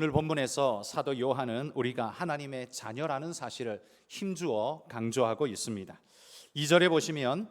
오늘 본문에서 사도 요한은 우리가 하나님의 자녀라는 사실을 힘주어 강조하고 있습니다. 2절에 보시면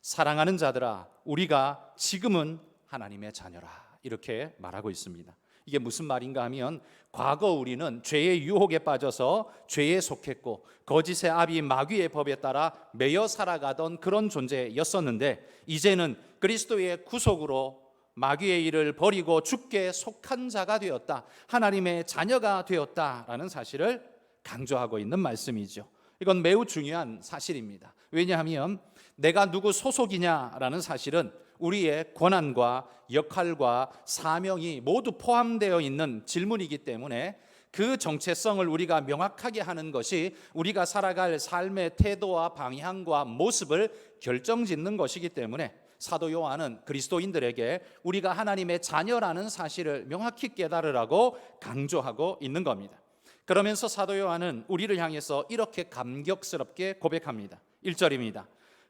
사랑하는 자들아 우리가 지금은 하나님의 자녀라 이렇게 말하고 있습니다. 이게 무슨 말인가 하면 과거 우리는 죄의 유혹에 빠져서 죄에 속했고 거짓의 아비 마귀의 법에 따라 매여 살아가던 그런 존재였었는데 이제는 그리스도의 구속으로 마귀의 일을 버리고 주께 속한 자가 되었다, 하나님의 자녀가 되었다라는 사실을 강조하고 있는 말씀이죠. 이건 매우 중요한 사실입니다. 왜냐하면 내가 누구 소속이냐라는 사실은 우리의 권한과 역할과 사명이 모두 포함되어 있는 질문이기 때문에 그 정체성을 우리가 명확하게 하는 것이 우리가 살아갈 삶의 태도와 방향과 모습을 결정짓는 것이기 때문에 사도 요한은 그리스도인들에게 우리가 하나님의 자녀라는 사실을 명확히 깨달으라고 강조하고 있는 겁니다. 그러면서 사도 요한은 우리를 향해서 이렇게 감격스럽게 고백합니다. 1절입니다.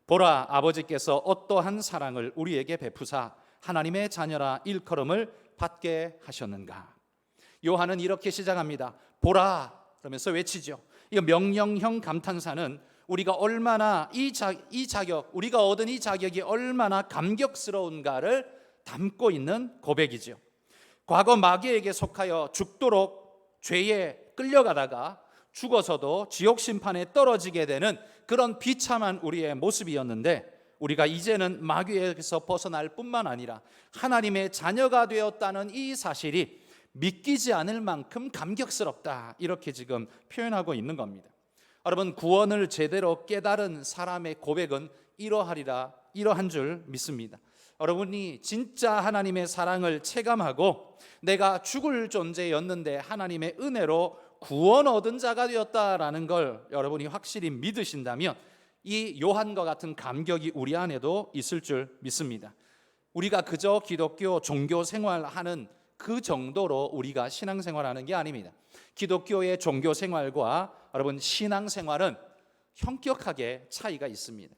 보라, 아버지께서 어떠한 사랑을 우리에게 베푸사 하나님의 자녀라 일컬음을 받게 하셨는가. 요한은 이렇게 시작합니다. 보라 그러면서 외치죠. 이 명령형 감탄사는 우리가 얼마나 이 자격, 우리가 얻은 이 자격이 얼마나 감격스러운가를 담고 있는 고백이죠. 과거 마귀에게 속하여 죽도록 죄에 끌려가다가 죽어서도 지옥 심판에 떨어지게 되는 그런 비참한 우리의 모습이었는데 우리가 이제는 마귀에게서 벗어날 뿐만 아니라 하나님의 자녀가 되었다는 이 사실이 믿기지 않을 만큼 감격스럽다, 이렇게 지금 표현하고 있는 겁니다. 여러분, 구원을 제대로 깨달은 사람의 고백은 이러한 줄 믿습니다. 여러분이 진짜 하나님의 사랑을 체감하고 내가 죽을 존재였는데 하나님의 은혜로 구원 얻은 자가 되었다라는 걸 여러분이 확실히 믿으신다면 이 요한과 같은 감격이 우리 안에도 있을 줄 믿습니다. 우리가 그저 기독교 종교 생활하는 그 정도로 우리가 신앙생활하는 게 아닙니다. 기독교의 종교 생활과 여러분 신앙생활은 현격하게 차이가 있습니다.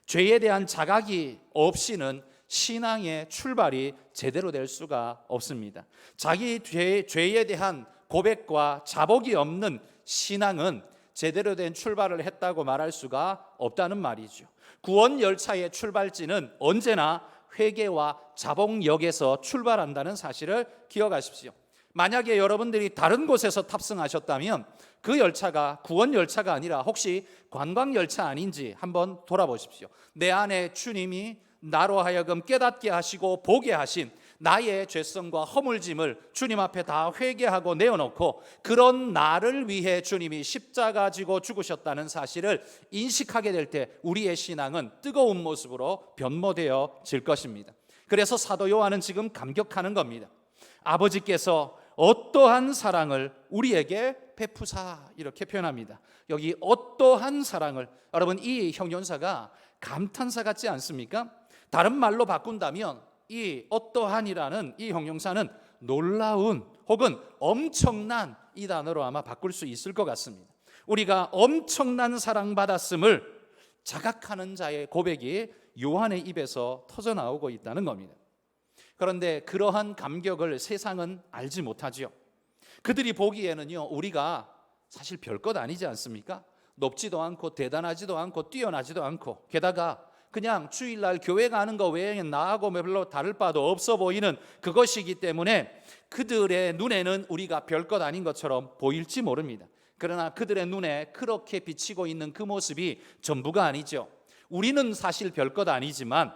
죄에 대한 자각이 없이는 신앙의 출발이 제대로 될 수가 없습니다. 자기 죄에 대한 고백과 자복이 없는 신앙은 제대로 된 출발을 했다고 말할 수가 없다는 말이죠. 구원 열차의 출발지는 언제나 회개와 자복역에서 출발한다는 사실을 기억하십시오. 만약에 여러분들이 다른 곳에서 탑승하셨다면 그 열차가 구원 열차가 아니라 혹시 관광 열차 아닌지 한번 돌아보십시오. 내 안에 주님이 나로 하여금 깨닫게 하시고 보게 하신 나의 죄성과 허물짐을 주님 앞에 다 회개하고 내어놓고 그런 나를 위해 주님이 십자가 지고 죽으셨다는 사실을 인식하게 될 때 우리의 신앙은 뜨거운 모습으로 변모되어질 것입니다. 그래서 사도 요한은 지금 감격하는 겁니다. 아버지께서 어떠한 사랑을 우리에게 베푸사 이렇게 표현합니다. 여기 어떠한 사랑을, 여러분 이 형용사가 감탄사 같지 않습니까? 다른 말로 바꾼다면 이 어떠한이라는 이 형용사는 놀라운 혹은 엄청난 이 단어로 아마 바꿀 수 있을 것 같습니다. 우리가 엄청난 사랑받았음을 자각하는 자의 고백이 요한의 입에서 터져나오고 있다는 겁니다. 그런데 그러한 감격을 세상은 알지 못하죠. 그들이 보기에는요, 우리가 사실 별것 아니지 않습니까? 높지도 않고 대단하지도 않고 뛰어나지도 않고 게다가 그냥 주일날 교회 가는 거 외에 나하고 별로 다를 바도 없어 보이는 그것이기 때문에 그들의 눈에는 우리가 별것 아닌 것처럼 보일지 모릅니다. 그러나 그들의 눈에 그렇게 비치고 있는 그 모습이 전부가 아니죠. 우리는 사실 별것 아니지만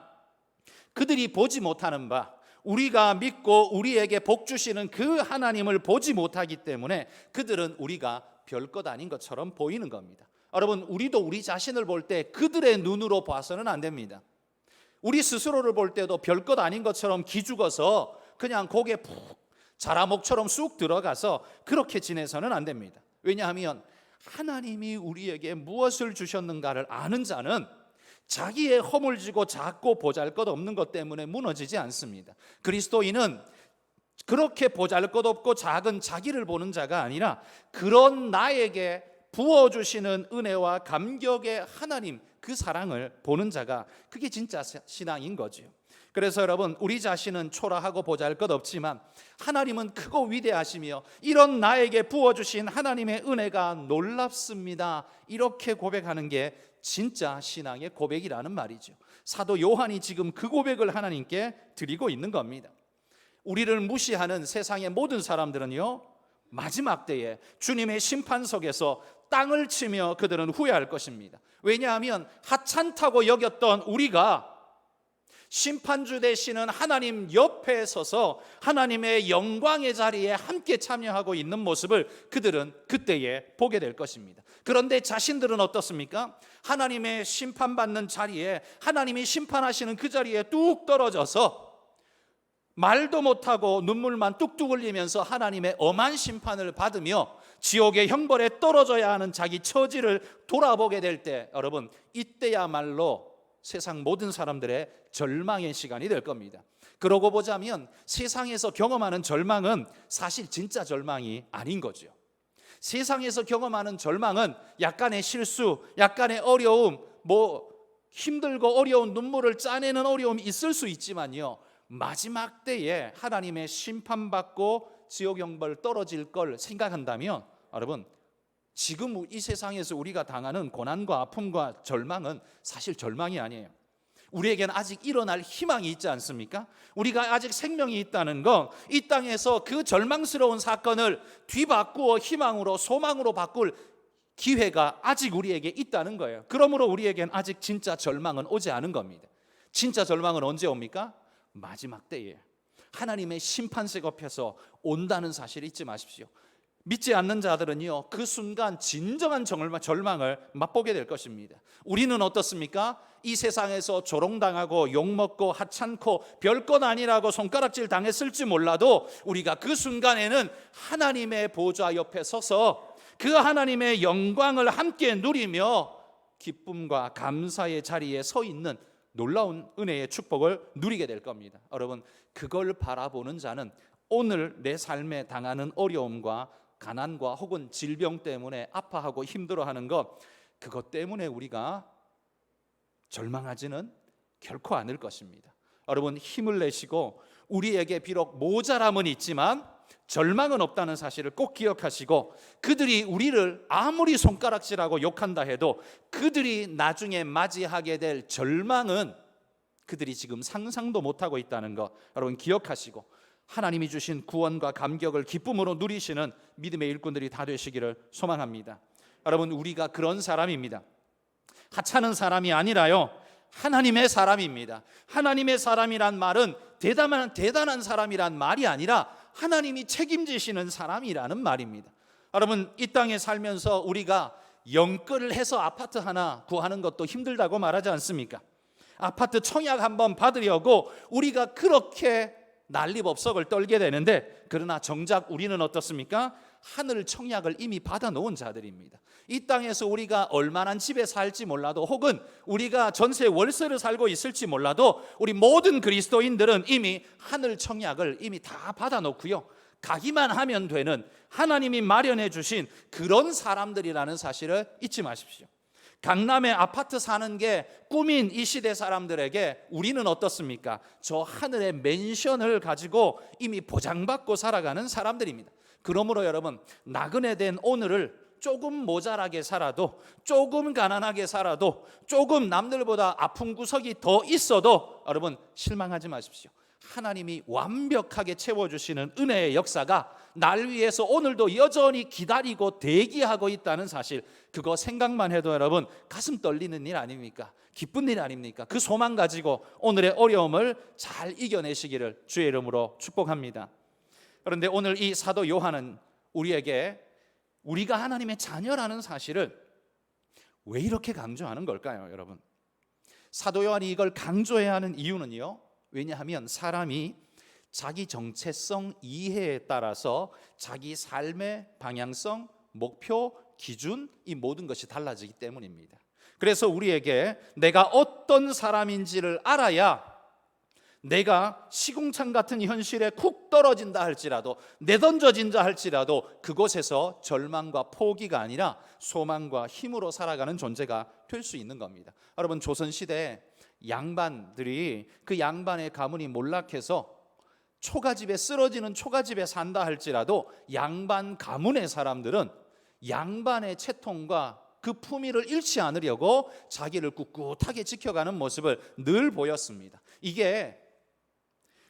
그들이 보지 못하는 바, 우리가 믿고 우리에게 복 주시는 그 하나님을 보지 못하기 때문에 그들은 우리가 별것 아닌 것처럼 보이는 겁니다. 여러분, 우리도 우리 자신을 볼 때 그들의 눈으로 봐서는 안 됩니다. 우리 스스로를 볼 때도 별것 아닌 것처럼 기죽어서 그냥 고개 푹 자라목처럼 쑥 들어가서 그렇게 지내서는 안 됩니다. 왜냐하면 하나님이 우리에게 무엇을 주셨는가를 아는 자는 자기의 허물지고 작고 보잘것없는 것 때문에 무너지지 않습니다. 그리스도인은 그렇게 보잘것없고 작은 자기를 보는 자가 아니라 그런 나에게 부어주시는 은혜와 감격의 하나님, 그 사랑을 보는 자가, 그게 진짜 신앙인 거죠. 그래서 여러분, 우리 자신은 초라하고 보잘것없지만 하나님은 크고 위대하시며 이런 나에게 부어주신 하나님의 은혜가 놀랍습니다. 이렇게 고백하는 게 진짜 신앙의 고백이라는 말이죠. 사도 요한이 지금 그 고백을 하나님께 드리고 있는 겁니다. 우리를 무시하는 세상의 모든 사람들은요, 마지막 때에 주님의 심판석에서 땅을 치며 그들은 후회할 것입니다. 왜냐하면 하찮다고 여겼던 우리가 심판주 되시는 하나님 옆에 서서 하나님의 영광의 자리에 함께 참여하고 있는 모습을 그들은 그때에 보게 될 것입니다. 그런데 자신들은 어떻습니까? 하나님의 심판받는 자리에, 하나님이 심판하시는 그 자리에 뚝 떨어져서 말도 못하고 눈물만 뚝뚝 흘리면서 하나님의 엄한 심판을 받으며 지옥의 형벌에 떨어져야 하는 자기 처지를 돌아보게 될 때, 여러분, 이때야말로 세상 모든 사람들의 절망의 시간이 될 겁니다. 그러고 보자면 세상에서 경험하는 절망은 사실 진짜 절망이 아닌 거죠. 세상에서 경험하는 절망은 약간의 실수, 약간의 어려움, 힘들고 어려운 눈물을 짜내는 어려움이 있을 수 있지만요, 마지막 때에 하나님의 심판받고 지옥 형벌 떨어질 걸 생각한다면, 여러분, 지금 이 세상에서 우리가 당하는 고난과 아픔과 절망은 사실 절망이 아니에요. 우리에게는 아직 일어날 희망이 있지 않습니까? 우리가 아직 생명이 있다는 건 이 땅에서 그 절망스러운 사건을 뒤바꾸어 희망으로, 소망으로 바꿀 기회가 아직 우리에게 있다는 거예요. 그러므로 우리에겐 아직 진짜 절망은 오지 않은 겁니다. 진짜 절망은 언제 옵니까? 마지막 때에 하나님의 심판석 앞에서 온다는 사실을 잊지 마십시오. 믿지 않는 자들은요, 그 순간 진정한 절망을 맛보게 될 것입니다. 우리는 어떻습니까? 이 세상에서 조롱당하고 욕먹고 하찮고 별것 아니라고 손가락질 당했을지 몰라도 우리가 그 순간에는 하나님의 보좌 옆에 서서 그 하나님의 영광을 함께 누리며 기쁨과 감사의 자리에 서 있는 놀라운 은혜의 축복을 누리게 될 겁니다. 여러분, 그걸 바라보는 자는 오늘 내 삶에 당하는 어려움과 가난과 혹은 질병 때문에 아파하고 힘들어하는 것, 그것 때문에 우리가 절망하지는 결코 않을 것입니다. 여러분, 힘을 내시고 우리에게 비록 모자람은 있지만 절망은 없다는 사실을 꼭 기억하시고, 그들이 우리를 아무리 손가락질하고 욕한다 해도 그들이 나중에 맞이하게 될 절망은 그들이 지금 상상도 못하고 있다는 것, 여러분 기억하시고 하나님이 주신 구원과 감격을 기쁨으로 누리시는 믿음의 일꾼들이 다 되시기를 소망합니다. 여러분, 우리가 그런 사람입니다. 하찮은 사람이 아니라요, 하나님의 사람입니다. 하나님의 사람이란 말은 대단한 사람이란 말이 아니라 하나님이 책임지시는 사람이라는 말입니다. 여러분, 이 땅에 살면서 우리가 영끌을 해서 아파트 하나 구하는 것도 힘들다고 말하지 않습니까? 아파트 청약 한번 받으려고 우리가 그렇게 난리법석을 떨게 되는데, 그러나 정작 우리는 어떻습니까? 하늘 청약을 이미 받아놓은 자들입니다. 이 땅에서 우리가 얼마나 집에 살지 몰라도, 혹은 우리가 전세 월세를 살고 있을지 몰라도, 우리 모든 그리스도인들은 이미 하늘 청약을 이미 다 받아놓고요, 가기만 하면 되는 하나님이 마련해 주신 그런 사람들이라는 사실을 잊지 마십시오. 강남에 아파트 사는 게 꿈인 이 시대 사람들에게 우리는 어떻습니까? 저 하늘의 맨션을 가지고 이미 보장받고 살아가는 사람들입니다. 그러므로 여러분, 나그네 된 오늘을 조금 모자라게 살아도, 조금 가난하게 살아도, 조금 남들보다 아픈 구석이 더 있어도 여러분 실망하지 마십시오. 하나님이 완벽하게 채워주시는 은혜의 역사가 날 위해서 오늘도 여전히 기다리고 대기하고 있다는 사실, 그거 생각만 해도 여러분 가슴 떨리는 일 아닙니까? 기쁜 일 아닙니까? 그 소망 가지고 오늘의 어려움을 잘 이겨내시기를 주의 이름으로 축복합니다. 그런데 오늘 이 사도 요한은 우리에게 우리가 하나님의 자녀라는 사실을 왜 이렇게 강조하는 걸까요, 여러분? 사도 요한이 이걸 강조해야 하는 이유는요, 왜냐하면 사람이 자기 정체성 이해에 따라서 자기 삶의 방향성, 목표, 기준, 이 모든 것이 달라지기 때문입니다. 그래서 우리에게 내가 어떤 사람인지를 알아야 내가 시궁창 같은 현실에 쿡 떨어진다 할지라도, 내던져진다 할지라도 그곳에서 절망과 포기가 아니라 소망과 힘으로 살아가는 존재가 될 수 있는 겁니다. 여러분, 조선시대에 양반들이 그 양반의 가문이 몰락해서 초가집에 쓰러지는 초가집에 산다 할지라도 양반 가문의 사람들은 양반의 채통과 그 품위를 잃지 않으려고 자기를 꿋꿋하게 지켜가는 모습을 늘 보였습니다. 이게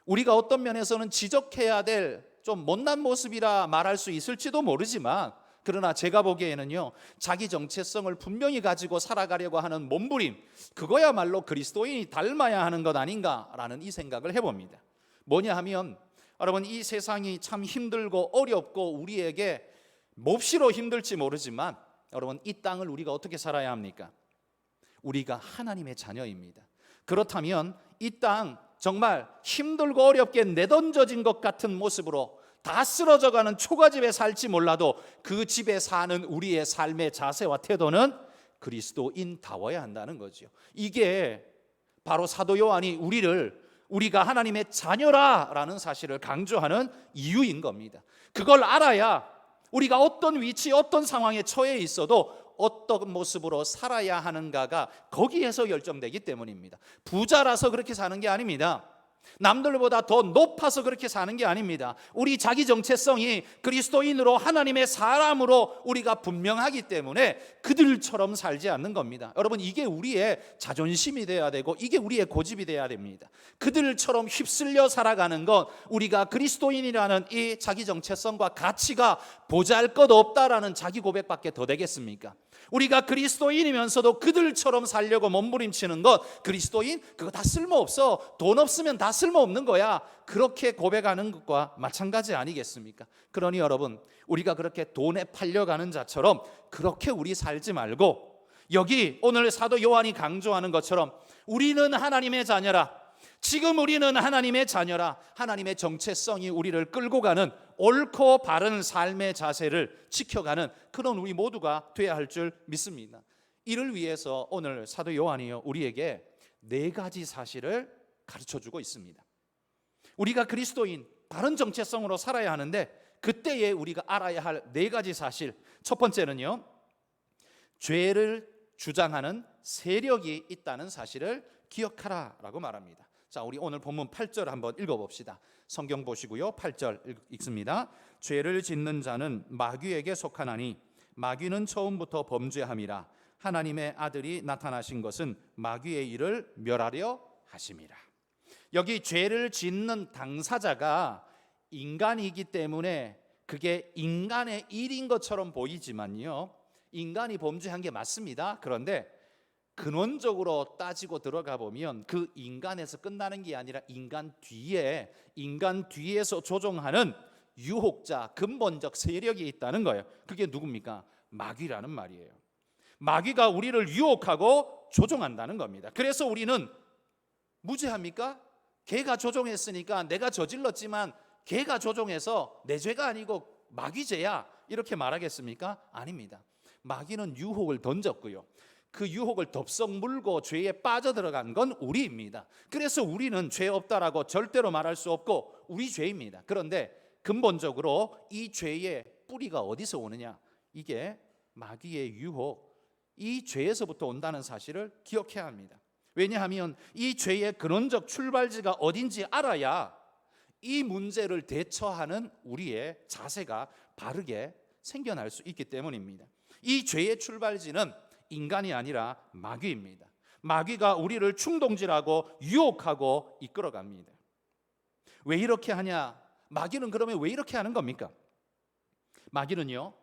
우리가 어떤 면에서는 지적해야 될 좀 못난 모습이라 말할 수 있을지도 모르지만, 그러나 제가 보기에는요, 자기 정체성을 분명히 가지고 살아가려고 하는 몸부림, 그거야말로 그리스도인이 닮아야 하는 것 아닌가라는 이 생각을 해봅니다. 뭐냐 하면, 여러분, 이 세상이 참 힘들고 어렵고 우리에게 몹시로 힘들지 모르지만, 여러분, 이 땅을 우리가 어떻게 살아야 합니까? 우리가 하나님의 자녀입니다. 그렇다면 이 땅 정말 힘들고 어렵게 내던져진 것 같은 모습으로 다 쓰러져가는 초가집에 살지 몰라도 그 집에 사는 우리의 삶의 자세와 태도는 그리스도인다워야 한다는 거죠. 이게 바로 사도 요한이 우리가 하나님의 자녀라라는 사실을 강조하는 이유인 겁니다. 그걸 알아야 우리가 어떤 위치, 어떤 상황에 처해 있어도 어떤 모습으로 살아야 하는가가 거기에서 결정되기 때문입니다. 부자라서 그렇게 사는 게 아닙니다. 남들보다 더 높아서 그렇게 사는 게 아닙니다. 우리 자기 정체성이 그리스도인으로 하나님의 사람으로 우리가 분명하기 때문에 그들처럼 살지 않는 겁니다. 여러분, 이게 우리의 자존심이 돼야 되고 이게 우리의 고집이 돼야 됩니다. 그들처럼 휩쓸려 살아가는 건 우리가 그리스도인이라는 이 자기 정체성과 가치가 보잘것없다라는 자기 고백밖에 더 되겠습니까? 우리가 그리스도인이면서도 그들처럼 살려고 몸부림치는 것, 그리스도인 그거 다 쓸모없어, 돈 없으면 다 쓸모없는 거야, 그렇게 고백하는 것과 마찬가지 아니겠습니까? 그러니 여러분, 우리가 그렇게 돈에 팔려가는 자처럼 그렇게 우리 살지 말고, 여기 오늘 사도 요한이 강조하는 것처럼 우리는 하나님의 자녀라, 지금 우리는 하나님의 자녀라, 하나님의 정체성이 우리를 끌고 가는 옳고 바른 삶의 자세를 지켜가는 그런 우리 모두가 돼야 할 줄 믿습니다. 이를 위해서 오늘 사도 요한이요, 우리에게 4가지 사실을 가르쳐주고 있습니다. 우리가 그리스도인 바른 정체성으로 살아야 하는데 그때에 우리가 알아야 할 4가지 사실, 첫 번째는요, 죄를 주장하는 세력이 있다는 사실을 기억하라라고 말합니다. 자, 우리 오늘 본문 8절 한번 읽어봅시다. 성경 보시고요, 8절 읽습니다. 죄를 짓는 자는 마귀에게 속하나니 마귀는 처음부터 범죄함이라. 하나님의 아들이 나타나신 것은 마귀의 일을 멸하려 하심이라. 여기 죄를 짓는 당사자가 인간이기 때문에 그게 인간의 일인 것처럼 보이지만요, 인간이 범죄한 게 맞습니다. 그런데 근원적으로 따지고 들어가 보면 그 인간에서 끝나는 게 아니라 인간 뒤에서 조종하는 유혹자, 근본적 세력이 있다는 거예요. 그게 누굽니까? 마귀라는 말이에요. 마귀가 우리를 유혹하고 조종한다는 겁니다. 그래서 우리는 무죄합니까? 걔가 조종했으니까, 내가 저질렀지만 걔가 조종해서 내 죄가 아니고 마귀 죄야, 이렇게 말하겠습니까? 아닙니다. 마귀는 유혹을 던졌고요, 그 유혹을 덥석 물고 죄에 빠져들어간 건 우리입니다. 그래서 우리는 죄 없다라고 절대로 말할 수 없고 우리 죄입니다. 그런데 근본적으로 이 죄의 뿌리가 어디서 오느냐? 이게 마귀의 유혹, 이 죄에서부터 온다는 사실을 기억해야 합니다. 왜냐하면 이 죄의 근원적 출발지가 어딘지 알아야 이 문제를 대처하는 우리의 자세가 바르게 생겨날 수 있기 때문입니다. 이 죄의 출발지는 인간이 아니라 마귀입니다. 마귀가 우리를 충동질하고 유혹하고 이끌어갑니다. 왜 이렇게 하냐? 마귀는 그러면 왜 이렇게 하는 겁니까? 마귀는요,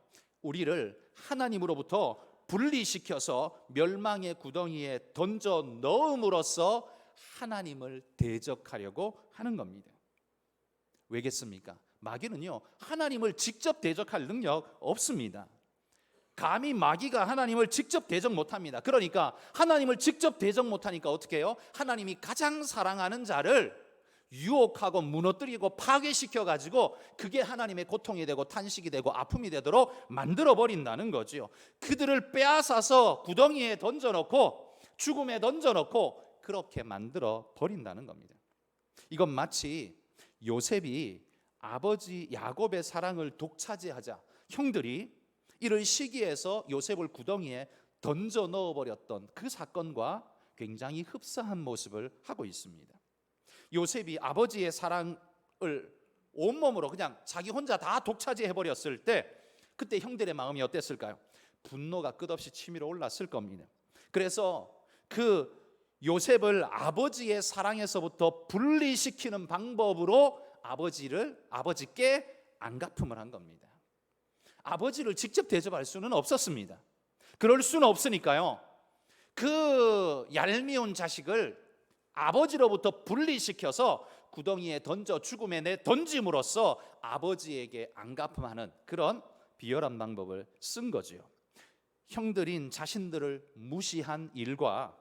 우리를 하나님으로부터 분리시켜서 멸망의 구덩이에 던져 넣음으로써 하나님을 대적하려고 하는 겁니다. 왜겠습니까? 마귀는요, 하나님을 직접 대적할 능력 없습니다. 감히 마귀가 하나님을 직접 대적 못합니다. 그러니까 하나님을 직접 대적 못하니까 어떻게 해요? 하나님이 가장 사랑하는 자를 유혹하고 무너뜨리고 파괴시켜가지고 그게 하나님의 고통이 되고 탄식이 되고 아픔이 되도록 만들어버린다는 거죠. 그들을 빼앗아서 구덩이에 던져놓고 죽음에 던져놓고 그렇게 만들어버린다는 겁니다. 이건 마치 요셉이 아버지 야곱의 사랑을 독차지하자 형들이 이를 시기해서 요셉을 구덩이에 던져 넣어버렸던 그 사건과 굉장히 흡사한 모습을 하고 있습니다. 요셉이 아버지의 사랑을 온몸으로 그냥 자기 혼자 다 독차지해 버렸을 때 그때 형들의 마음이 어땠을까요? 분노가 끝없이 치밀어 올랐을 겁니다. 그래서 그 요셉을 아버지의 사랑에서부터 분리시키는 방법으로 아버지께 안갚음을 한 겁니다. 아버지를 직접 대접할 수는 없었습니다. 그럴 수는 없으니까요, 그 얄미운 자식을 아버지로부터 분리시켜서 구덩이에 던져 죽음에 던짐으로써 아버지에게 안갚음하는 그런 비열한 방법을 쓴 거지요. 형들인 자신들을 무시한 일과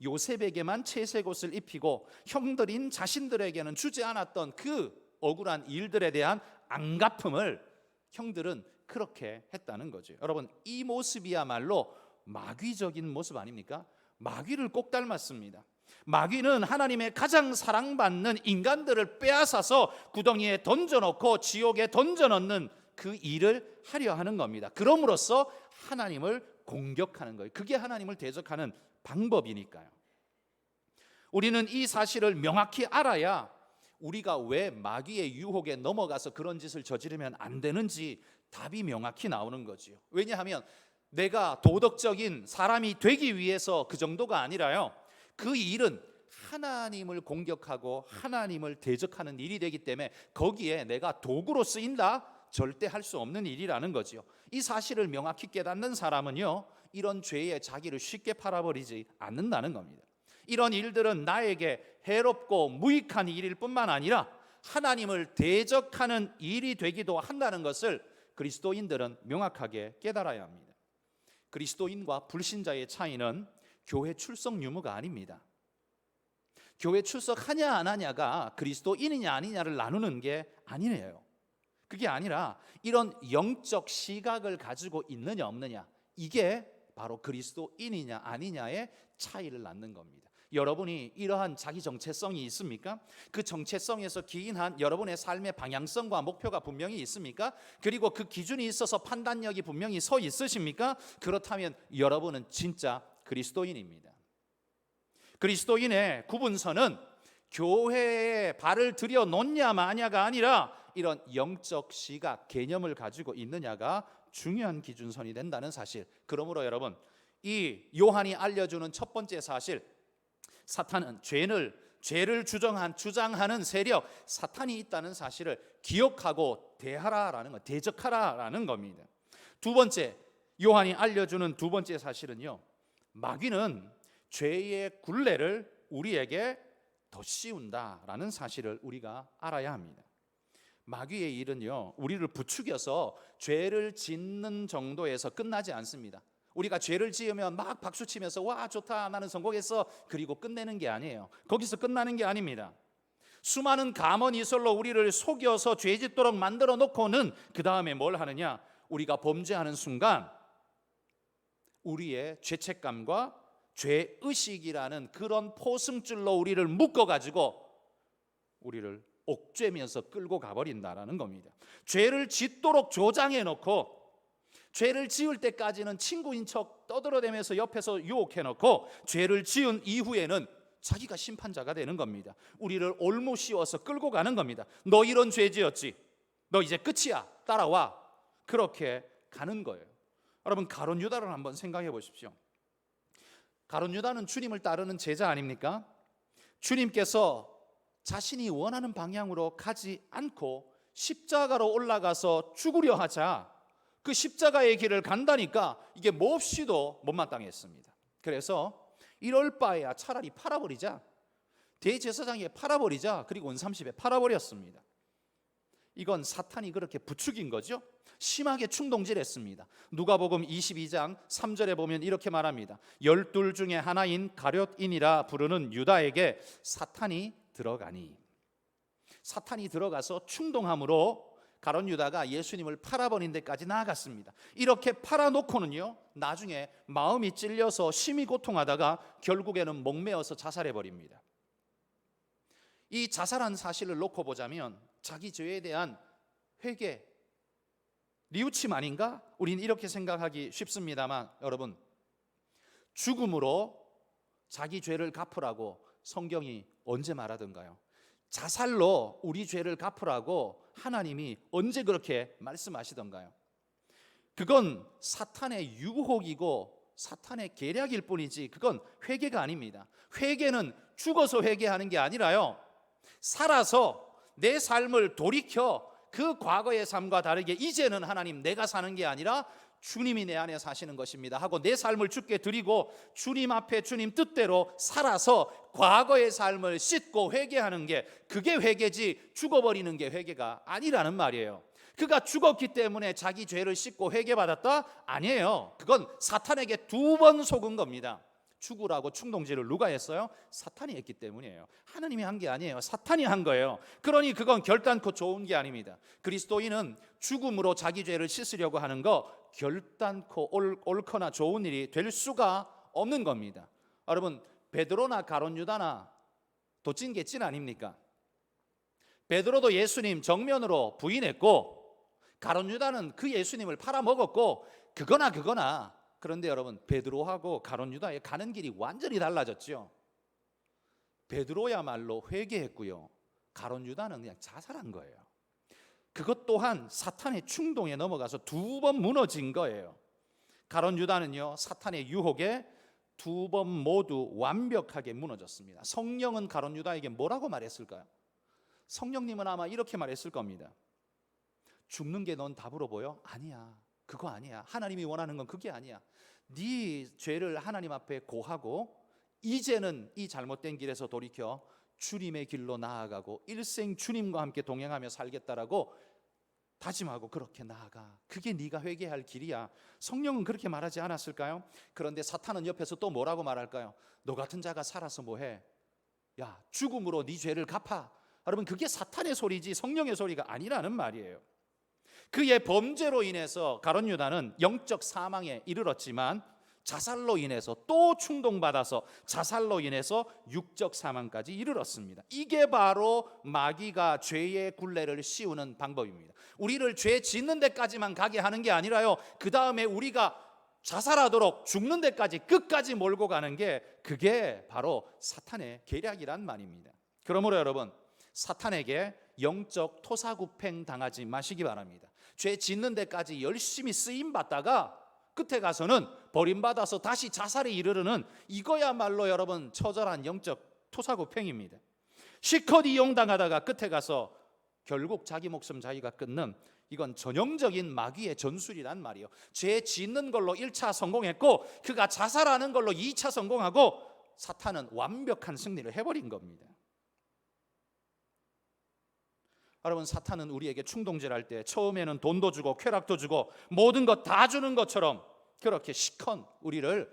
요셉에게만 채색 옷을 입히고 형들인 자신들에게는 주지 않았던 그 억울한 일들에 대한 안갚음을 형들은 그렇게 했다는 거죠. 여러분, 이 모습이야말로 마귀적인 모습 아닙니까? 마귀를 꼭 닮았습니다. 마귀는 하나님의 가장 사랑받는 인간들을 빼앗아서 구덩이에 던져놓고 지옥에 던져넣는 그 일을 하려 하는 겁니다. 그럼으로써 하나님을 공격하는 거예요. 그게 하나님을 대적하는 방법이니까요. 우리는 이 사실을 명확히 알아야 우리가 왜 마귀의 유혹에 넘어가서 그런 짓을 저지르면 안 되는지 답이 명확히 나오는 거지요. 왜냐하면 내가 도덕적인 사람이 되기 위해서 그 정도가 아니라요, 그 일은 하나님을 공격하고 하나님을 대적하는 일이 되기 때문에 거기에 내가 도구로 쓰인다? 절대 할 수 없는 일이라는 거지요. 이 사실을 명확히 깨닫는 사람은요, 이런 죄에 자기를 쉽게 팔아버리지 않는다는 겁니다. 이런 일들은 나에게 해롭고 무익한 일일 뿐만 아니라 하나님을 대적하는 일이 되기도 한다는 것을 그리스도인들은 명확하게 깨달아야 합니다. 그리스도인과 불신자의 차이는 교회 출석 유무가 아닙니다. 교회 출석하냐 안 하냐가 그리스도인이냐 아니냐를 나누는 게 아니에요. 그게 아니라 이런 영적 시각을 가지고 있느냐 없느냐, 이게 바로 그리스도인이냐 아니냐의 차이를 낳는 겁니다. 여러분이 이러한 자기 정체성이 있습니까? 그 정체성에서 기인한 여러분의 삶의 방향성과 목표가 분명히 있습니까? 그리고 그 기준이 있어서 판단력이 분명히 서 있으십니까? 그렇다면 여러분은 진짜 그리스도인입니다. 그리스도인의 구분선은 교회에 발을 들여 놓냐 마냐가 아니라 이런 영적 시각, 개념을 가지고 있느냐가 중요한 기준선이 된다는 사실. 그러므로 여러분, 이 요한이 알려주는 첫 번째 사실, 사탄은 죄를 주장하는 세력, 사탄이 있다는 사실을 기억하고 대하라라는 것, 대적하라라는 겁니다. 두 번째, 요한이 알려주는 두 번째 사실은요, 마귀는 죄의 굴레를 우리에게 더 씌운다라는 사실을 우리가 알아야 합니다. 마귀의 일은요, 우리를 부추겨서 죄를 짓는 정도에서 끝나지 않습니다. 우리가 죄를 지으면 막 박수치면서 와 좋다 나는 성공했어 그리고 끝내는 게 아니에요. 거기서 끝나는 게 아닙니다. 수많은 감언이설로 우리를 속여서 죄 짓도록 만들어 놓고는 그 다음에 뭘 하느냐, 우리가 범죄하는 순간 우리의 죄책감과 죄의식이라는 그런 포승줄로 우리를 묶어가지고 우리를 옥죄면서 끌고 가버린다라는 겁니다. 죄를 짓도록 조장해놓고 죄를 지을 때까지는 친구인 척 떠들어대면서 옆에서 유혹해놓고 죄를 지은 이후에는 자기가 심판자가 되는 겁니다. 우리를 올무 씌워서 끌고 가는 겁니다. 너 이런 죄 지었지? 너 이제 끝이야. 따라와. 그렇게 가는 거예요. 여러분, 가룟 유다를 한번 생각해 보십시오. 가룟 유다는 주님을 따르는 제자 아닙니까? 주님께서 자신이 원하는 방향으로 가지 않고 십자가로 올라가서 죽으려 하자 그 십자가의 길을 간다니까 이게 몹시도 못마땅했습니다. 그래서 이럴 바에야 차라리 팔아버리자, 대제사장에 팔아버리자, 그리고 은삼십에 팔아버렸습니다. 이건 사탄이 그렇게 부추긴 거죠. 심하게 충동질했습니다. 누가복음 22장 3절에 보면 이렇게 말합니다. 12 중에 하나인 가룟인이라 부르는 유다에게 사탄이 들어가니, 사탄이 들어가서 충동함으로 가룟 유다가 예수님을 팔아버린 데까지 나아갔습니다. 이렇게 팔아놓고는요, 나중에 마음이 찔려서 심히 고통하다가 결국에는 목매어서 자살해버립니다. 이 자살한 사실을 놓고 보자면 자기 죄에 대한 회개, 뉘우침 아닌가? 우리는 이렇게 생각하기 쉽습니다만 여러분, 죽음으로 자기 죄를 갚으라고 성경이 언제 말하던가요? 자살로 우리 죄를 갚으라고 하나님이 언제 그렇게 말씀하시던가요? 그건 사탄의 유혹이고 사탄의 계략일 뿐이지 그건 회개가 아닙니다. 회개는 죽어서 회개하는 게 아니라요, 살아서 내 삶을 돌이켜 그 과거의 삶과 다르게 이제는 하나님 내가 사는 게 아니라 주님이 내 안에 사시는 것입니다 하고 내 삶을 주께 드리고 주님 앞에 주님 뜻대로 살아서 과거의 삶을 씻고 회개하는 게, 그게 회개지 죽어버리는 게 회개가 아니라는 말이에요. 그가 죽었기 때문에 자기 죄를 씻고 회개받았다? 아니에요. 그건 사탄에게 2번 속은 겁니다. 죽으라고 충동질을 누가 했어요? 사탄이 했기 때문이에요. 하나님이 한 게 아니에요. 사탄이 한 거예요. 그러니 그건 결단코 좋은 게 아닙니다. 그리스도인은 죽음으로 자기 죄를 씻으려고 하는 거 결단코 옳거나 좋은 일이 될 수가 없는 겁니다. 여러분, 베드로나 가룟 유다나 도찐 개찐 아닙니까? 베드로도 예수님 정면으로 부인했고 가룟 유다는 그 예수님을 팔아먹었고 그거나 그런데 여러분, 베드로하고 가룟 유다의 가는 길이 완전히 달라졌죠. 베드로야말로 회개했고요, 가룟 유다는 그냥 자살한 거예요. 그것 또한 사탄의 충동에 넘어가서 2번 무너진 거예요. 가룟 유다는요, 사탄의 유혹에 2번 모두 완벽하게 무너졌습니다. 성령은 가룟 유다에게 뭐라고 말했을까요? 성령님은 아마 이렇게 말했을 겁니다. 죽는 게 넌 답으로 보여? 아니야, 그거 아니야. 하나님이 원하는 건 그게 아니야. 네 죄를 하나님 앞에 고하고 이제는 이 잘못된 길에서 돌이켜 주님의 길로 나아가고 일생 주님과 함께 동행하며 살겠다라고 다짐하고 그렇게 나아가. 그게 네가 회개할 길이야. 성령은 그렇게 말하지 않았을까요? 그런데 사탄은 옆에서 또 뭐라고 말할까요? 너 같은 자가 살아서 뭐해? 야, 죽음으로 네 죄를 갚아. 여러분, 그게 사탄의 소리지 성령의 소리가 아니라는 말이에요. 그의 범죄로 인해서 가룟 유다는 영적 사망에 이르렀지만 자살로 인해서 또 충동받아서 자살로 인해서 육적 사망까지 이르렀습니다. 이게 바로 마귀가 죄의 굴레를 씌우는 방법입니다. 우리를 죄 짓는 데까지만 가게 하는 게 아니라요, 그 다음에 우리가 자살하도록 죽는 데까지 끝까지 몰고 가는 게, 그게 바로 사탄의 계략이란 말입니다. 그러므로 여러분, 사탄에게 영적 토사구팽 당하지 마시기 바랍니다. 죄 짓는 데까지 열심히 쓰임 받다가 끝에 가서는 버림받아서 다시 자살에 이르르는, 이거야말로 여러분 처절한 영적 토사구팽입니다. 실컷 이용당하다가 끝에 가서 결국 자기 목숨 자기가 끊는, 이건 전형적인 마귀의 전술이란 말이에요. 죄 짓는 걸로 1차 성공했고 그가 자살하는 걸로 2차 성공하고 사탄은 완벽한 승리를 해버린 겁니다. 여러분, 사탄은 우리에게 충동질할 때 처음에는 돈도 주고 쾌락도 주고 모든 것 다 주는 것처럼 그렇게 시컨 우리를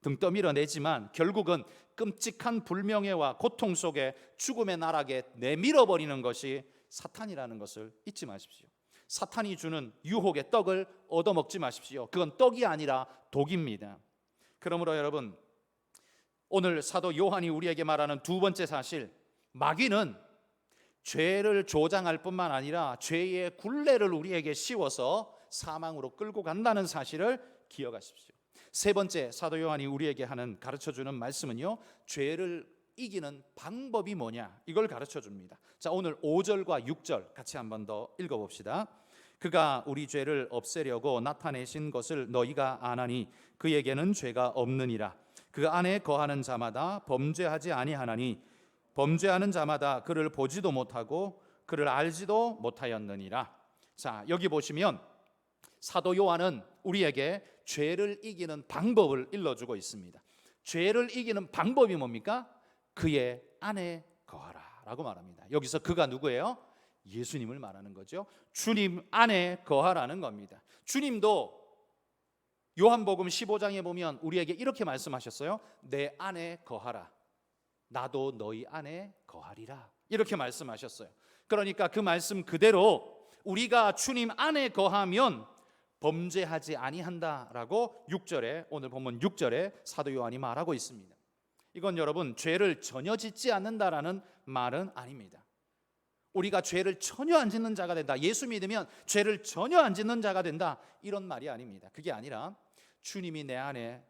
등 떠밀어 내지만 결국은 끔찍한 불명예와 고통 속에 죽음의 나락에 내밀어버리는 것이 사탄이라는 것을 잊지 마십시오. 사탄이 주는 유혹의 떡을 얻어먹지 마십시오. 그건 떡이 아니라 독입니다. 그러므로 여러분, 오늘 사도 요한이 우리에게 말하는 2번째 사실, 마귀는 죄를 조장할 뿐만 아니라 죄의 굴레를 우리에게 씌워서 사망으로 끌고 간다는 사실을 기억하십시오. 3번째, 사도 요한이 우리에게 하는 가르쳐주는 말씀은요, 죄를 이기는 방법이 뭐냐, 이걸 가르쳐줍니다. 자, 오늘 5절과 6절 같이 한 번 더 읽어봅시다. 그가 우리 죄를 없애려고 나타내신 것을 너희가 아나니 그에게는 죄가 없느니라. 그 안에 거하는 자마다 범죄하지 아니하나니 범죄하는 자마다 그를 보지도 못하고 그를 알지도 못하였느니라. 자, 여기 보시면 사도 요한은 우리에게 죄를 이기는 방법을 일러주고 있습니다. 죄를 이기는 방법이 뭡니까? 그의 안에 거하라 라고 말합니다. 여기서 그가 누구예요? 예수님을 말하는 거죠. 주님 안에 거하라는 겁니다. 주님도 요한복음 15장에 보면 우리에게 이렇게 말씀하셨어요. 내 안에 거하라. 나도 너희 안에 거하리라. 이렇게 말씀하셨어요. 그러니까 그 말씀 그대로 우리가 주님 안에 거하면 범죄하지 아니한다라고 6절에, 오늘 본문 6절에 사도 요한이 말하고 있습니다. 이건 여러분, 죄를 전혀 짓지 않는다라는 말은 아닙니다. 우리가 죄를 전혀 안 짓는 자가 된다, 예수 믿으면 죄를 전혀 안 짓는 자가 된다, 이런 말이 아닙니다. 그게 아니라 주님이 내 안에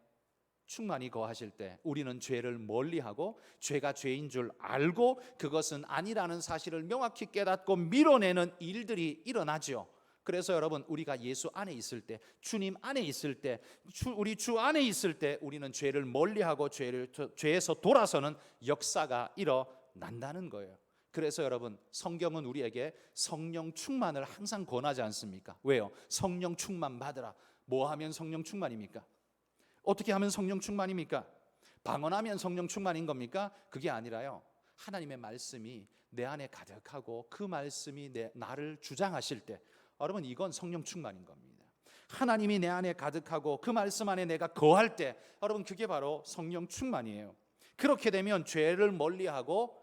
충만히 거하실 때 우리는 죄를 멀리하고 죄가 죄인 줄 알고 그것은 아니라는 사실을 명확히 깨닫고 밀어내는 일들이 일어나죠. 그래서 여러분, 우리가 예수 안에 있을 때, 주님 안에 있을 때, 우리 주 안에 있을 때 우리는 죄를 멀리하고 죄에서 돌아서는 역사가 일어난다는 거예요. 그래서 여러분, 성경은 우리에게 성령 충만을 항상 권하지 않습니까? 왜요? 성령 충만 받으라. 뭐 하면 성령 충만입니까? 어떻게 하면 성령 충만입니까? 방언하면 성령 충만인 겁니까? 그게 아니라요, 하나님의 말씀이 내 안에 가득하고 그 말씀이 나를 주장하실 때, 여러분, 이건 성령 충만인 겁니다. 하나님이 내 안에 가득하고 그 말씀 안에 내가 거할 때, 여러분, 그게 바로 성령 충만이에요. 그렇게 되면 죄를 멀리하고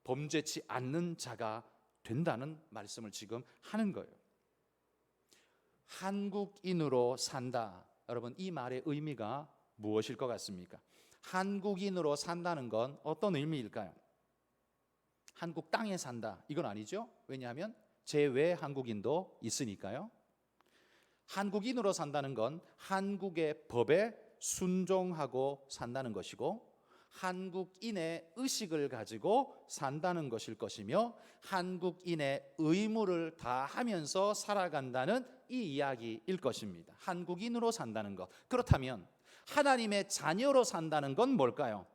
범죄치 않는 자가 된다는 말씀을 지금 하는 거예요. 한국인으로 산다. 여러분, 이 말의 의미가 무엇일 것 같습니까? 한국인으로 산다는 건 어떤 의미일까요? 한국 땅에 산다, 이건 아니죠. 왜냐하면 제외 한국인도 있으니까요. 한국인으로 산다는 건 한국의 법에 순종하고 산다는 것이고, 한국인의 의식을 가지고 산다는 것일 것이며, 한국인의 의무를 다하면서 살아간다는 이 이야기일 것입니다. 한국인으로 산다는 것. 그렇다면 하나님의 자녀로 산다는 건 뭘까요?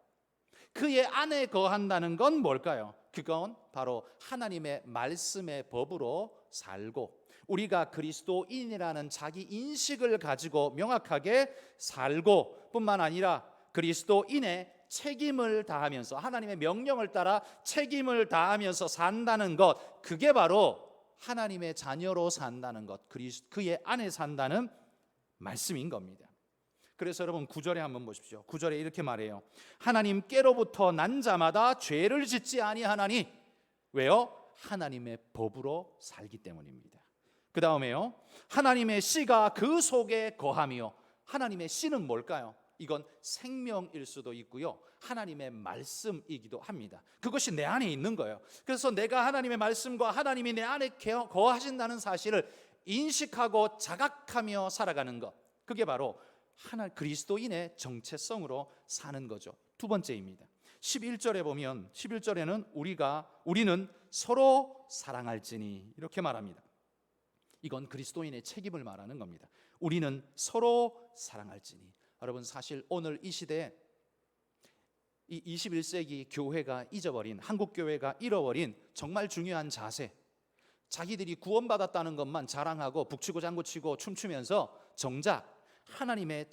그의 안에 거한다는 건 뭘까요? 그건 바로 하나님의 말씀의 법으로 살고, 우리가 그리스도인이라는 자기 인식을 가지고 명확하게 살고, 뿐만 아니라 그리스도인의 책임을 다하면서, 하나님의 명령을 따라 책임을 다하면서 산다는 것, 그게 바로 하나님의 자녀로 산다는 것, 그의 안에 산다는 말씀인 겁니다. 그래서 여러분, 9절에 한번 보십시오. 9절에 이렇게 말해요. 하나님께로부터 난 자마다 죄를 짓지 아니하나니. 왜요? 하나님의 법으로 살기 때문입니다. 그 다음에요, 하나님의 씨가 그 속에 거하며. 하나님의 씨는 뭘까요? 이건 생명일 수도 있고요, 하나님의 말씀이기도 합니다. 그것이 내 안에 있는 거예요. 그래서 내가 하나님의 말씀과 하나님이 내 안에 거하신다는 사실을 인식하고 자각하며 살아가는 것, 그게 바로 그리스도인의 정체성으로 사는 거죠. 두 번째입니다. 11절에 보면, 11절에는 우리는 서로 사랑할지니, 이렇게 말합니다. 이건 그리스도인의 책임을 말하는 겁니다. 우리는 서로 사랑할지니. 여러분, 사실 오늘 이 시대에, 이 21세기 교회가 잊어버린, 한국 교회가 잃어버린 정말 중요한 자세, 자기들이 구원받았다는 것만 자랑하고 북치고 장구치고 춤추면서 정작 하나님의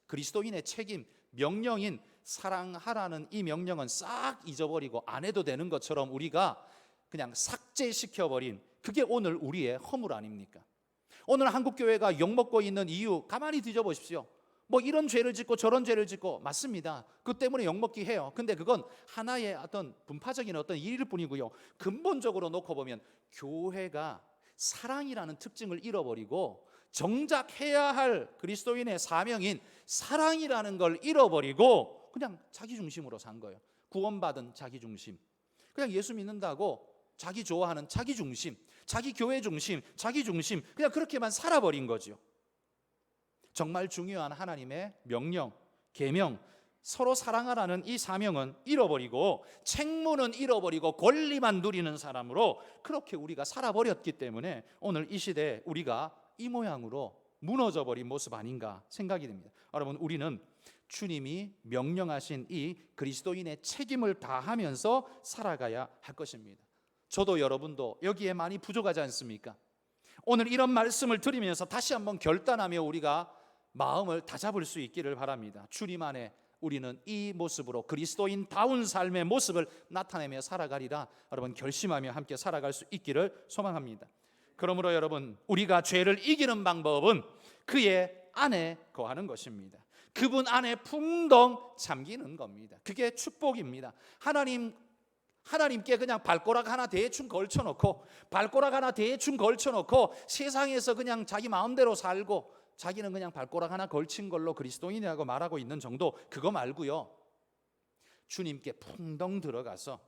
그리스도인의 책임, 명령인 사랑하라는 이 명령은 싹 잊어버리고 안 해도 되는 것처럼 우리가 그냥 삭제시켜버린, 그게 오늘 우리의 허물 아닙니까? 오늘 한국교회가 욕먹고 있는 이유 가만히 뒤져보십시오. 뭐 이런 죄를 짓고 저런 죄를 짓고, 맞습니다. 그 때문에 욕먹기 해요. 근데 그건 하나의 어떤 분파적인 어떤 일일 뿐이고요, 근본적으로 놓고 보면 교회가 사랑이라는 특징을 잃어버리고 정작 해야 할 그리스도인의 사명인 사랑이라는 걸 잃어버리고 그냥 자기 중심으로 산 거예요. 구원받은 자기 중심, 그냥 예수 믿는다고 자기 좋아하는 자기 중심, 자기 교회 중심, 자기 중심, 그냥 그렇게만 살아버린 거죠. 정말 중요한 하나님의 명령, 계명, 서로 사랑하라는 이 사명은 잃어버리고, 책무는 잃어버리고 권리만 누리는 사람으로 그렇게 우리가 살아버렸기 때문에 오늘 이 시대에 우리가 이 모양으로 무너져버린 모습 아닌가 생각이 됩니다. 여러분, 우리는 주님이 명령하신 이 그리스도인의 책임을 다하면서 살아가야 할 것입니다. 저도 여러분도 여기에 많이 부족하지 않습니까? 오늘 이런 말씀을 들으면서 다시 한번 결단하며 우리가 마음을 다잡을 수 있기를 바랍니다. 주님 안에 우리는 이 모습으로 그리스도인다운 삶의 모습을 나타내며 살아가리라, 여러분 결심하며 함께 살아갈 수 있기를 소망합니다. 그러므로 여러분, 우리가 죄를 이기는 방법은 그의 안에 거하는 것입니다. 그분 안에 풍덩 잠기는 겁니다. 그게 축복입니다. 하나님께 그냥 발가락 하나 대충 걸쳐놓고 세상에서 그냥 자기 마음대로 살고, 자기는 그냥 발가락 하나 걸친 걸로 그리스도인이라고 말하고 있는 정도, 그거 말고요, 주님께 풍덩 들어가서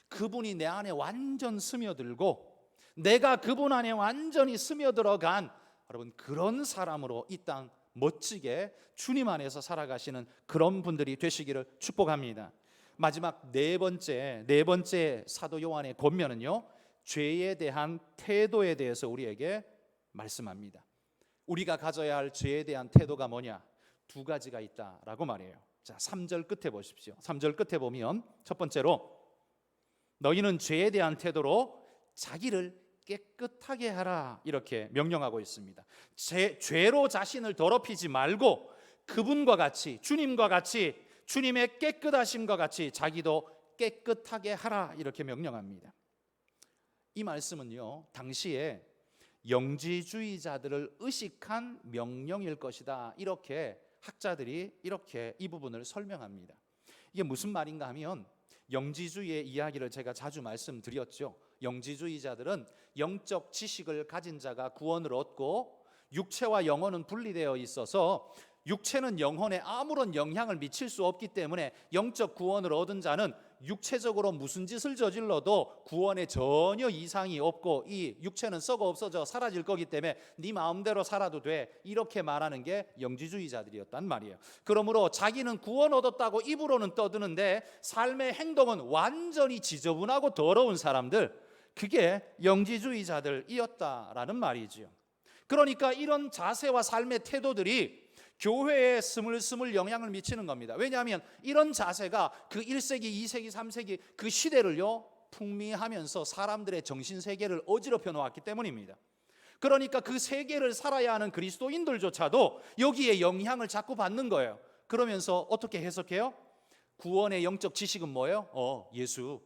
그분이 내 안에 완전 스며들고 내가 그분 안에 완전히 스며들어간, 여러분 그런 사람으로 이 땅 멋지게 주님 안에서 살아가시는 그런 분들이 되시기를 축복합니다. 마지막 네 번째 사도 요한의 권면은요, 죄에 대한 태도에 대해서 우리에게 말씀합니다. 우리가 가져야 할 죄에 대한 태도가 뭐냐? 두 가지가 있다라고 말해요. 자, 3절 끝에 보십시오. 3절 끝에 보면 첫 번째로 너희는 죄에 대한 태도로 자기를 깨끗하게 하라 이렇게 명령하고 있습니다. 죄로 자신을 더럽히지 말고 그분과 같이, 주님과 같이, 주님의 깨끗하심과 같이 자기도 깨끗하게 하라 이렇게 명령합니다. 이 말씀은요, 당시에 영지주의자들을 의식한 명령일 것이다 이렇게 학자들이 이렇게 이 부분을 설명합니다. 이게 무슨 말인가 하면, 영지주의의 이야기를 제가 자주 말씀드렸죠. 영지주의자들은 영적 지식을 가진 자가 구원을 얻고 육체와 영혼은 분리되어 있어서 육체는 영혼에 아무런 영향을 미칠 수 없기 때문에 영적 구원을 얻은 자는 육체적으로 무슨 짓을 저질러도 구원에 전혀 이상이 없고 이 육체는 썩어 없어져 사라질 거기 때문에 네 마음대로 살아도 돼, 이렇게 말하는 게 영지주의자들이었단 말이에요. 그러므로 자기는 구원 얻었다고 입으로는 떠드는데 삶의 행동은 완전히 지저분하고 더러운 사람들, 그게 영지주의자들이었다라는 말이지요. 그러니까 이런 자세와 삶의 태도들이 교회에 스물스물 영향을 미치는 겁니다. 왜냐하면 이런 자세가 그 1세기, 2세기, 3세기 그 시대를요 풍미하면서 사람들의 정신세계를 어지럽혀 놓았기 때문입니다. 그러니까 그 세계를 살아야 하는 그리스도인들조차도 여기에 영향을 자꾸 받는 거예요. 그러면서 어떻게 해석해요? 구원의 영적 지식은 뭐예요? 예수.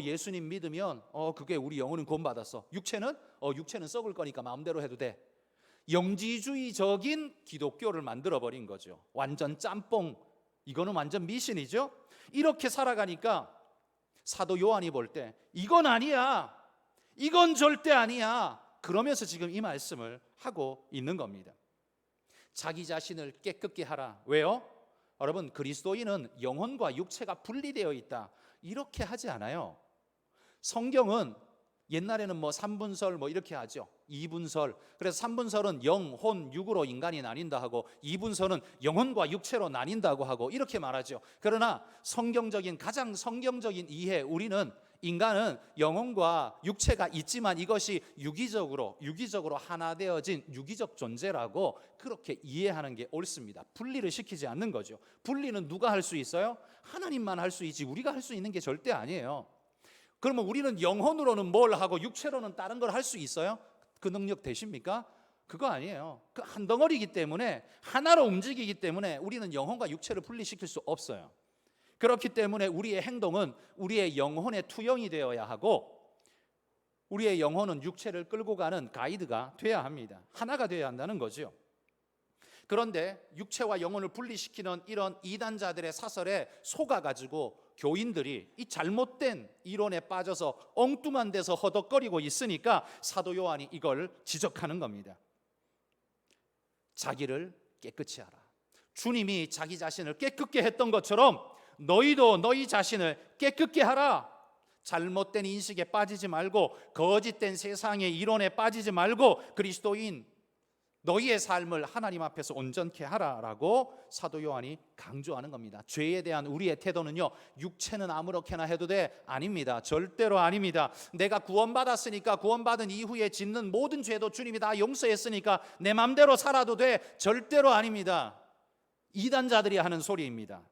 예수님 믿으면 그게 우리 영혼은 구원받았어. 육체는 썩을 거니까 마음대로 해도 돼. 영지주의적인 기독교를 만들어버린 거죠. 완전 짬뽕, 이거는 완전 미신이죠. 이렇게 살아가니까 사도 요한이 볼 때 이건 아니야, 이건 절대 아니야, 그러면서 지금 이 말씀을 하고 있는 겁니다. 자기 자신을 깨끗게 하라. 왜요? 여러분, 그리스도인은 영혼과 육체가 분리되어 있다 이렇게 하지 않아요. 성경은 옛날에는 3분설 이렇게 하죠. 2분설. 그래서 3분설은 영, 혼, 육으로 인간이 나뉜다 하고 2분설은 영혼과 육체로 나뉜다고 하고 이렇게 말하죠. 그러나 가장 성경적인 이해, 우리는 인간은 영혼과 육체가 있지만 이것이 유기적으로 하나 되어진 유기적 존재라고 그렇게 이해하는 게 옳습니다. 분리를 시키지 않는 거죠. 분리는 누가 할 수 있어요? 하나님만 할 수 있지 우리가 할 수 있는 게 절대 아니에요. 그러면 우리는 영혼으로는 뭘 하고 육체로는 다른 걸 할 수 있어요? 그 능력 되십니까? 그거 아니에요. 그 한 덩어리이기 때문에, 하나로 움직이기 때문에 우리는 영혼과 육체를 분리시킬 수 없어요. 그렇기 때문에 우리의 행동은 우리의 영혼의 투영이 되어야 하고, 우리의 영혼은 육체를 끌고 가는 가이드가 돼야 합니다. 하나가 돼야 한다는 거죠. 그런데 육체와 영혼을 분리시키는 이런 이단자들의 사설에 속아가지고 교인들이 이 잘못된 이론에 빠져서 엉뚱한 데서 허덕거리고 있으니까 사도 요한이 이걸 지적하는 겁니다. 자기를 깨끗이 하라. 주님이 자기 자신을 깨끗게 했던 것처럼 너희도 너희 자신을 깨끗게 하라. 잘못된 인식에 빠지지 말고 거짓된 세상의 이론에 빠지지 말고 그리스도인 너희의 삶을 하나님 앞에서 온전케 하라라고 사도 요한이 강조하는 겁니다. 죄에 대한 우리의 태도는요, 육체는 아무렇게나 해도 돼? 아닙니다. 절대로 아닙니다. 내가 구원받았으니까 구원받은 이후에 짓는 모든 죄도 주님이 다 용서했으니까 내 맘대로 살아도 돼? 절대로 아닙니다. 이단자들이 하는 소리입니다.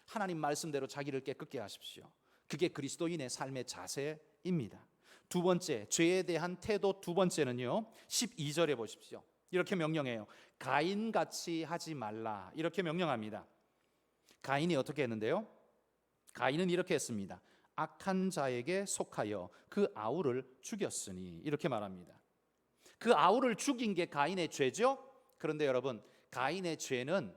하나님 말씀대로 자기를 깨끗게 하십시오. 그게 그리스도인의 삶의 자세입니다. 두 번째, 죄에 대한 태도 두 번째는요, 12절에 보십시오. 이렇게 명령해요. 가인같이 하지 말라. 이렇게 명령합니다. 가인이 어떻게 했는데요? 가인은 이렇게 했습니다. 악한 자에게 속하여 그 아우를 죽였으니, 이렇게 말합니다. 그 아우를 죽인 게 가인의 죄죠? 그런데 여러분, 가인의 죄는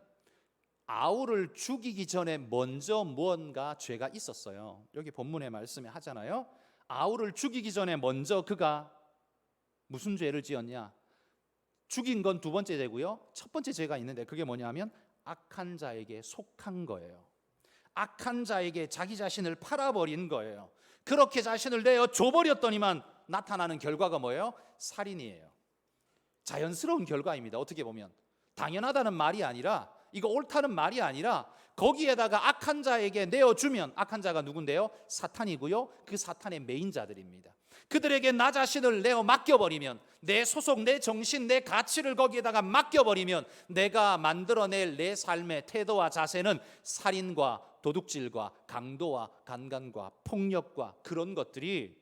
아우를 죽이기 전에 먼저 무언가 죄가 있었어요. 여기 본문의 말씀에 하잖아요. 아우를 죽이기 전에 먼저 그가 무슨 죄를 지었냐? 죽인 건 두 번째 죄고요. 첫 번째 죄가 있는데 그게 뭐냐면 악한 자에게 속한 거예요. 악한 자에게 자기 자신을 팔아버린 거예요. 그렇게 자신을 내어 줘버렸더니만 나타나는 결과가 뭐예요? 살인이에요. 자연스러운 결과입니다. 어떻게 보면 당연하다는 말이 아니라, 이거 옳다는 말이 아니라 거기에다가 악한 자에게 내어주면, 악한 자가 누군데요? 사탄이고요. 그 사탄의 메인자들입니다. 그들에게 나 자신을 내어 맡겨버리면, 내 소속, 내 정신, 내 가치를 거기에다가 맡겨버리면 내가 만들어낼 내 삶의 태도와 자세는 살인과 도둑질과 강도와 간간과 폭력과 그런 것들이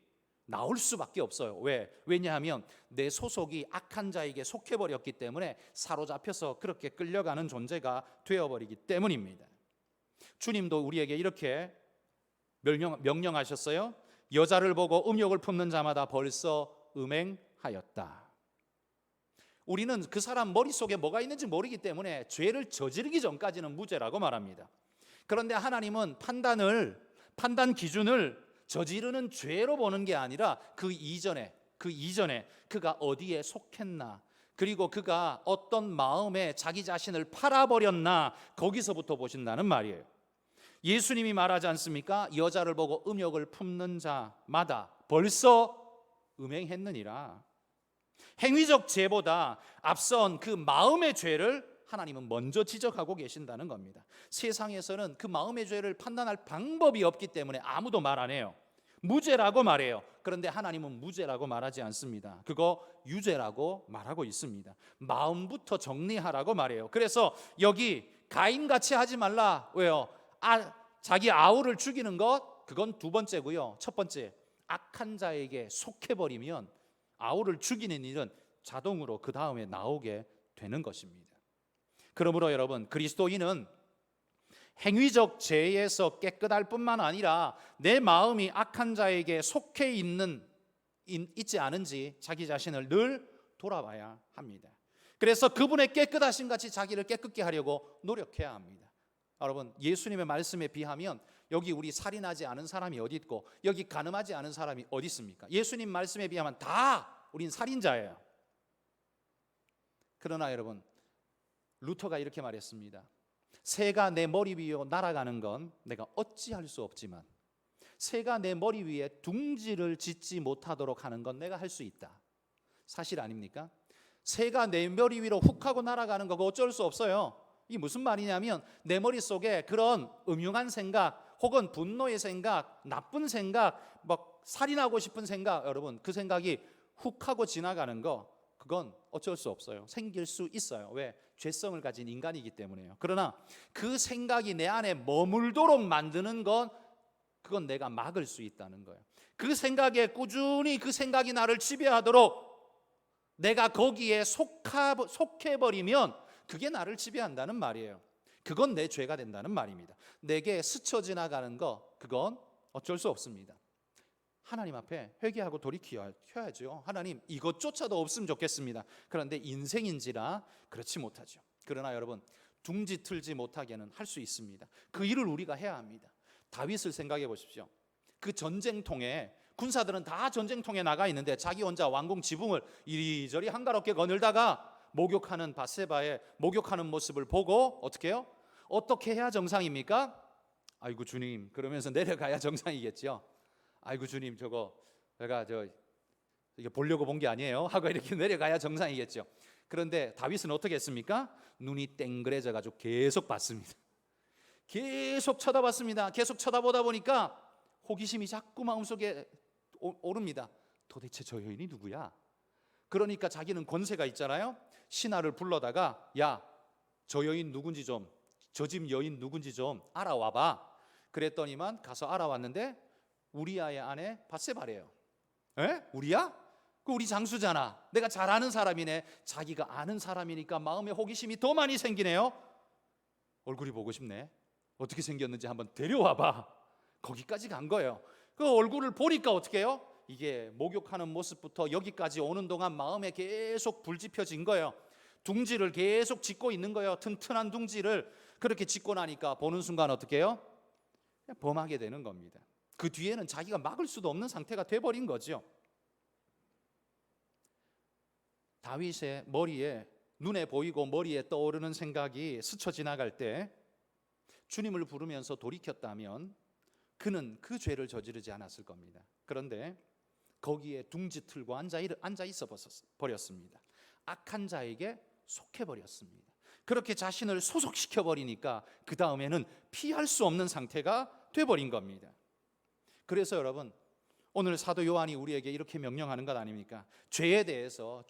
나올 수밖에 없어요. 왜? 왜냐하면 내 소속이 악한 자에게 속해버렸기 때문에 사로잡혀서 그렇게 끌려가는 존재가 되어버리기 때문입니다. 주님도 우리에게 이렇게 명령하셨어요. 여자를 보고 음욕을 품는 자마다 벌써 음행하였다. 우리는 그 사람 머릿속에 뭐가 있는지 모르기 때문에 죄를 저지르기 전까지는 무죄라고 말합니다. 그런데 하나님은 판단 기준을 저지르는 죄로 보는 게 아니라 그 이전에 그가 어디에 속했나, 그리고 그가 어떤 마음에 자기 자신을 팔아버렸나, 거기서부터 보신다는 말이에요. 예수님이 말하지 않습니까? 여자를 보고 음욕을 품는 자마다 벌써 음행했느니라. 행위적 죄보다 앞선 그 마음의 죄를 하나님은 먼저 지적하고 계신다는 겁니다. 세상에서는 그 마음의 죄를 판단할 방법이 없기 때문에 아무도 말 안 해요. 무죄라고 말해요. 그런데 하나님은 무죄라고 말하지 않습니다. 그거 유죄라고 말하고 있습니다. 마음부터 정리하라고 말해요. 그래서 여기 가인같이 하지 말라. 왜요? 자기 아우를 죽이는 것, 그건 두 번째고요. 첫 번째, 악한 자에게 속해버리면 아우를 죽이는 일은 자동으로 그 다음에 나오게 되는 것입니다. 그러므로 여러분, 그리스도인은 행위적 죄에서 깨끗할 뿐만 아니라 내 마음이 악한 자에게 속해 있지 않은지 자기 자신을 늘 돌아봐야 합니다. 그래서 그분의 깨끗하신 같이 자기를 깨끗게 하려고 노력해야 합니다. 여러분, 예수님의 말씀에 비하면 여기 우리 살인하지 않은 사람이 어디 있고 여기 간음하지 않은 사람이 어디 있습니까? 예수님 말씀에 비하면 다 우린 살인자예요. 그러나 여러분, 루터가 이렇게 말했습니다. 새가 내 머리 위로 날아가는 건 내가 어찌할 수 없지만 새가 내 머리 위에 둥지를 짓지 못하도록 하는 건 내가 할 수 있다. 사실 아닙니까? 새가 내 머리 위로 훅 하고 날아가는 거 어쩔 수 없어요. 이게 무슨 말이냐면 내 머릿속에 그런 음흉한 생각 혹은 분노의 생각, 나쁜 생각, 막 살인하고 싶은 생각, 여러분 그 생각이 훅 하고 지나가는 거, 그건 어쩔 수 없어요. 생길 수 있어요. 왜? 죄성을 가진 인간이기 때문에요. 그러나 그 생각이 내 안에 머물도록 만드는 건, 그건 내가 막을 수 있다는 거예요. 그 생각에 꾸준히 그 생각이 나를 지배하도록 내가 거기에 속해버리면 그게 나를 지배한다는 말이에요. 그건 내 죄가 된다는 말입니다. 내게 스쳐 지나가는 거, 그건 어쩔 수 없습니다. 하나님 앞에 회개하고 돌이켜야죠. 하나님, 이것조차도 없으면 좋겠습니다. 그런데 인생인지라 그렇지 못하죠. 그러나 여러분, 둥지 틀지 못하게는 할 수 있습니다. 그 일을 우리가 해야 합니다. 다윗을 생각해 보십시오. 그 전쟁통에, 군사들은 다 전쟁통에 나가 있는데 자기 혼자 왕궁 지붕을 이리저리 한가롭게 거닐다가 목욕하는 바세바의 목욕하는 모습을 보고 어떻게 해요? 어떻게 해야 정상입니까? 아이고 주님, 그러면서 내려가야 정상이겠죠. 아이고 주님, 제가 이게 보려고 본 게 아니에요 하고 이렇게 내려가야 정상이겠죠. 그런데 다윗은 어떻게 했습니까? 눈이 땡그레져 가지고 계속 봤습니다. 계속 쳐다봤습니다. 계속 쳐다보다 보니까 호기심이 자꾸 마음속에 오릅니다. 도대체 저 여인이 누구야? 그러니까 자기는 권세가 있잖아요. 신하를 불러다가, 야, 저 여인 누군지 좀, 저 집 여인 누군지 좀 알아와봐. 그랬더니만 가서 알아왔는데 우리아의 아내 밧세바래요. 에? 우리야? 그 우리 장수잖아. 내가 잘 아는 사람이네. 자기가 아는 사람이니까 마음에 호기심이 더 많이 생기네요. 얼굴이 보고 싶네. 어떻게 생겼는지 한번 데려와봐. 거기까지 간 거예요. 그 얼굴을 보니까 어떻게 해요? 이게 목욕하는 모습부터 여기까지 오는 동안 마음에 계속 불지펴진 거예요. 둥지를 계속 짓고 있는 거예요. 튼튼한 둥지를 그렇게 짓고 나니까 보는 순간 어떻게 해요? 그냥 범하게 되는 겁니다. 그 뒤에는 자기가 막을 수도 없는 상태가 돼버린 거죠. 다윗의 머리에, 눈에 보이고 머리에 떠오르는 생각이 스쳐 지나갈 때 주님을 부르면서 돌이켰다면 그는 그 죄를 저지르지 않았을 겁니다. 그런데 거기에 둥지틀고 앉아 있어 버렸습니다. 악한 자에게 속해 버렸습니다. 그렇게 자신을 소속시켜 버리니까 그 다음에는 피할 수 없는 상태가 돼버린 겁니다. 그래서 여러분, 오늘 사도 요한이 우리에게 이렇게 명령하는 것 아닙니까? 죄에 대해서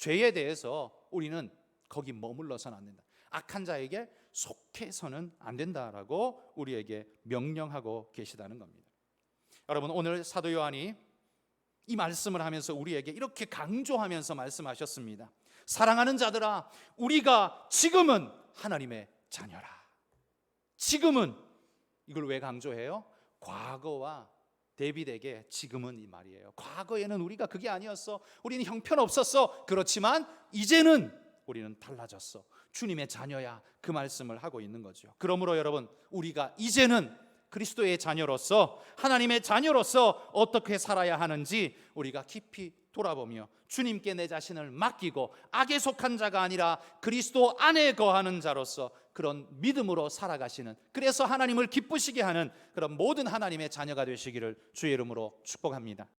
우리는 거기 머물러서는 안 된다. 악한 자에게 속해서는 안 된다라고 우리에게 명령하고 계시다는 겁니다. 여러분, 오늘 사도 요한이 이 말씀을 하면서 우리에게 이렇게 강조하면서 말씀하셨습니다. 사랑하는 자들아, 우리가 지금은 하나님의 자녀라. 지금은, 이걸 왜 강조해요? 과거와 데빗에게 지금은 이 말이에요. 과거에는 우리가 그게 아니었어. 우리는 형편없었어. 그렇지만 이제는 우리는 달라졌어. 주님의 자녀야. 그 말씀을 하고 있는 거죠. 그러므로 여러분, 우리가 이제는 그리스도의 자녀로서, 하나님의 자녀로서 어떻게 살아야 하는지 우리가 깊이 돌아보며 주님께 내 자신을 맡기고 악에 속한 자가 아니라 그리스도 안에 거하는 자로서 그런 믿음으로 살아가시는, 그래서 하나님을 기쁘시게 하는 그런 모든 하나님의 자녀가 되시기를 주의 이름으로 축복합니다.